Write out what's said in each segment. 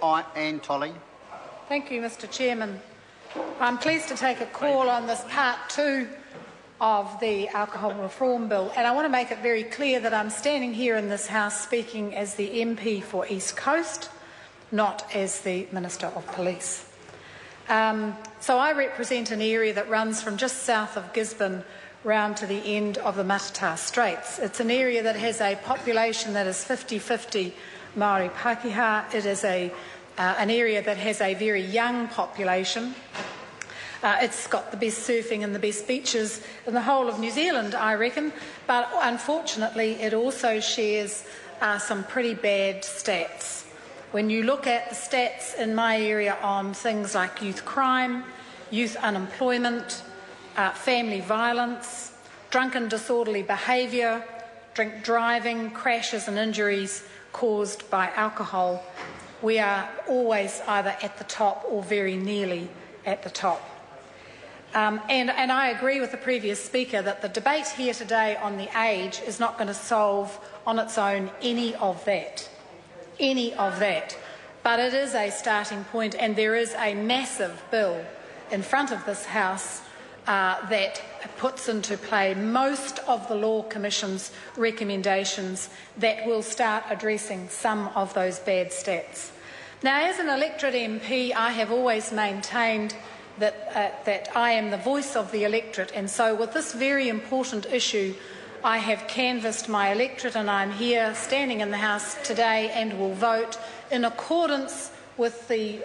Anne Tolley. Thank you, Mr Chairman. I'm pleased to take a call on this part 2 of the Alcohol Reform Bill, and I want to make it very clear that I'm standing here in this House speaking as the MP for East Coast, not as the Minister of Police. So I represent an area that runs from just south of Gisborne round to the end of the Matata Straits. It's an area that has a population that is 50-50 Māori Pākehā. It is an area that has a very young population. It's got the best surfing and the best beaches in the whole of New Zealand, I reckon, but unfortunately it also shares some pretty bad stats. When you look at the stats in my area on things like youth crime, youth unemployment, family violence, drunken disorderly behaviour, drink driving, crashes and injuries caused by alcohol, we are always either at the top or very nearly at the top. And I agree with the previous speaker that the debate here today on the age is not going to solve on its own any of that. But it is a starting point, and there is a massive bill in front of this House that puts into play most of the Law Commission's recommendations that will start addressing some of those bad stats. Now, as an electorate MP, I have always maintained that I am the voice of the electorate, and so with this very important issue I have canvassed my electorate, and I'm here standing in the House today and will vote in accordance with the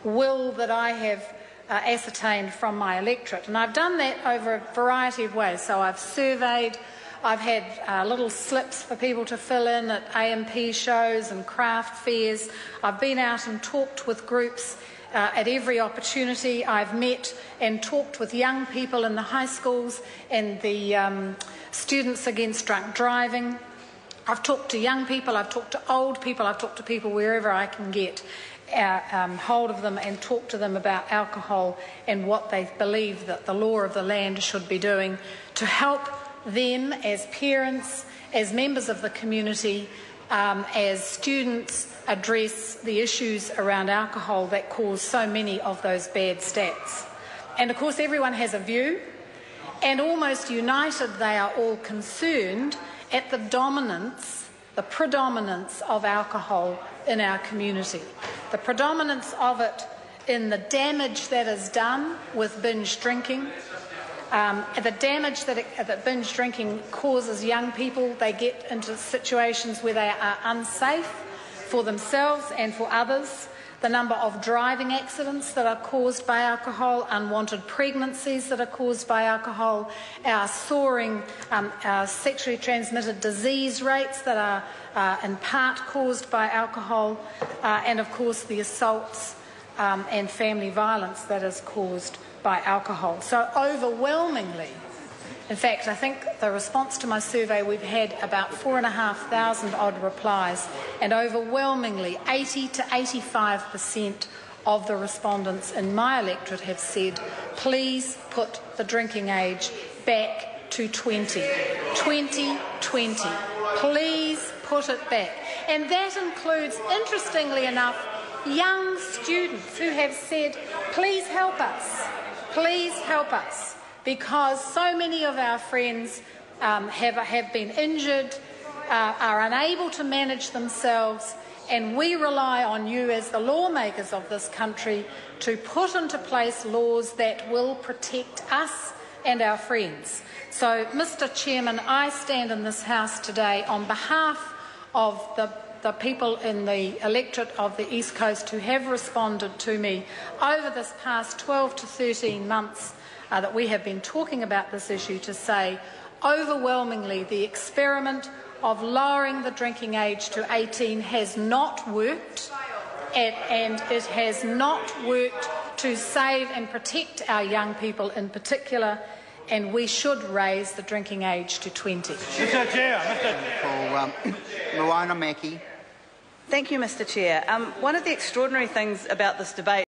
will that I have ascertained from my electorate. And I've done that over a variety of ways. So I've surveyed, I've had little slips for people to fill in at AMP shows and craft fairs. I've been out and talked with groups at every opportunity. I've met and talked with young people in the high schools and the students against drunk driving. I've talked to young people, I've talked to old people, I've talked to people wherever I can get hold of them and talk to them about alcohol and what they believe that the law of the land should be doing to help them as parents, as members of the community, as students address the issues around alcohol that cause so many of those bad stats. And of course everyone has a view, and almost united they are all concerned at the predominance of alcohol in our community. The predominance of it in the damage that is done with binge drinking, the damage that binge drinking causes young people. They get into situations where they are unsafe for themselves and for others. The number of driving accidents that are caused by alcohol, unwanted pregnancies that are caused by alcohol, our soaring sexually transmitted disease rates that are in part caused by alcohol, and of course the assaults and family violence that is caused by alcohol. So overwhelmingly, in fact, I think the response to my survey, we've had about 4,500 odd replies, and overwhelmingly 80 to 85% of the respondents in my electorate have said, please put the drinking age back to 20. 2020. Please put it back. And that includes, interestingly enough, young students who have said, please help us. Please help us. Because so many of our friends have been injured, are unable to manage themselves, and we rely on you as the lawmakers of this country to put into place laws that will protect us and our friends. So, Mr Chairman, I stand in this House today on behalf of the people in the electorate of the East Coast who have responded to me over this past 12 to 13 months that we have been talking about this issue, to say overwhelmingly the experiment of lowering the drinking age to 18 has not worked, and it has not worked to save and protect our young people in particular, and we should raise the drinking age to 20. Mr Chair. Moana Mackie. Thank you, Mr Chair. One of the extraordinary things about this debate